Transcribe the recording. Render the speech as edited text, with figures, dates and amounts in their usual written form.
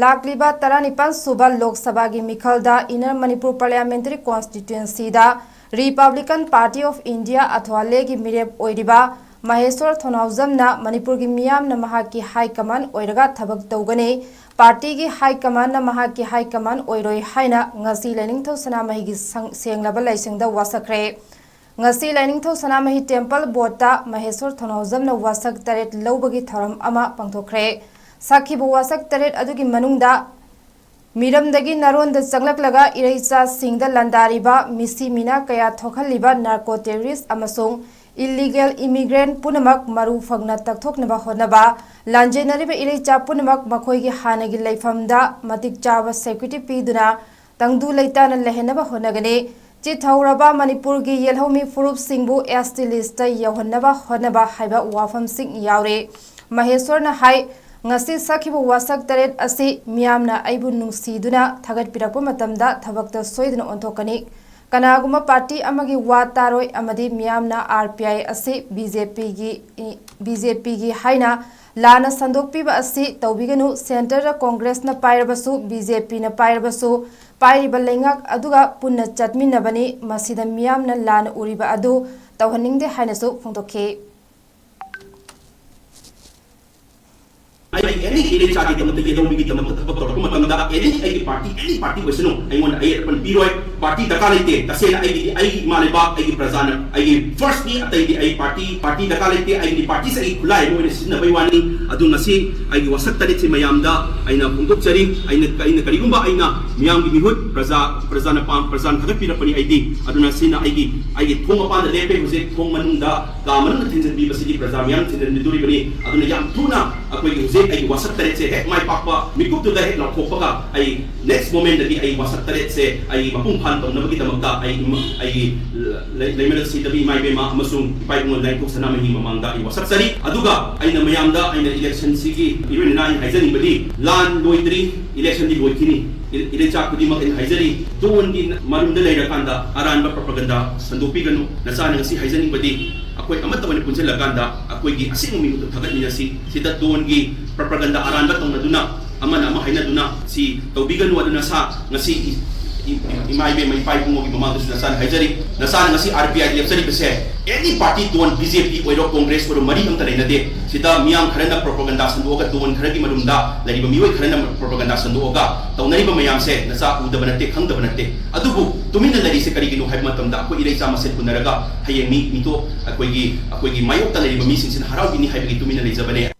लाक्लिबा 19 सुबा लोक सभा की मिखलदा इनर मणिपुर पार्लियामेंटरी कॉन्स्टिट्यूएंसी दा Republican party of India Athawale की मिरेप ओइरिबा महेश्वर थोनाउजमना मणिपुर की मियामना महाकी हाई कमान ओइरगा थबक तौगने पार्टी की हाई कमान ना महाकी हाई कमान ओइरोय हाइना ngasi लाइनिंगथौ सनामही की सेंगलाबा लाइसिंगदा वासखरे ngasi लाइनिंगथौ सनामही टेम्पल बोर्डता महेश्वर थोनाउजमना वासक तरेट लौबगी थरम अमा पंगथोखरे साखिबो वासक तरेट अदुगी मनुंगदा मिरमदगी नरोंद चंगलकलगा इरैचा सिंगदा लंदारिबा मिसी मिना कया थोखलिबा नार्को टेररिस्ट अमसोंग इलीगल इमिग्रेंट पुनमक मरु फगना तकथोकनबा होनबा लांजेनरिबा इरैचा पुनमक मखोइगी हानगी लैफमदा मतिक चाबा सेक्युरिटी पीदुना तंगदु लैताना लहेनबा होनगने चिथौरबा मणिपुर की येलहोमी फुरुप सिंगबु एसटी लिस्ट यौहनबा होनबा हाइबा वाफम सिंग यावरे महेश्वरना high ngasi sakhibu wasak taret asi miyamna aibu nungsiduna thagatpirappa matamda thabakta soiduna onthokani kanaguma party amagi wa taroi amadi miyamna RPI asi BJP gi haina lana sandokpiba asi tawbiganu center ra congress na pairabasu BJP na pairabasu pairiba lengak aduga punna chatminabani masida miyamna lana uriba adu tawhaningde hainasu phongtokhe any area charge the mother don't be the mother any party was no I want I upon piroi party the kalite the same I maleba I prazana I firstly at the party the kalite I the party say kulai mo in na baywani adu ngasi I wasak tarit si mayamda I na pundok sari I na karigumba I na miyam gi mihut prazana pam prazan khagat pirapani I di adu na sina I thong pa the lepe huse thong manungda ka manung thinjan bi basidi prazamyam thinjan niduri bani adu na yam tuna akoi huse I wasak tarit se hek mai pakpa mikup tu dah hek nak kopaka I next moment tadi I wasak tarit se I mapung phan tong nabagi tamagda I lemel si tabi mai bema amasung ipai pung online ko sana mahi mamangda I wasak sari aduga I na mayamda I na election sigi irin na haizani bali lan loitri election di loitini ile chak kudi mak in haizari doon di marunda laira kanda aran ba propaganda sandupi ganu nasana ngasi haizani bali ako'y amatawan ni punsa laganda ako'y gi asing minuto tagat niya si doon gi propaganda aran ba tong naduna ama na mahay na duna si taubigan wala na sa ngasi imay may pay kung mo gimamagos na sana haizari nasana ngasi RBI lipsari bese any party doon BJP oiro congress ko mari ang tanay na de sita miyang karena propaganda sanduoga doon karagi marumda lagi ba miyoy karena propaganda sanduoga taw nari ba mayam se nasa uda banate hang da banate adugo tumin na lari se karigino hay matamda ako iray sama set kunaraga hayang mi nito ako'y gi mayok tanay ba mising sin haraw bini hay bagi tumin na lay zabane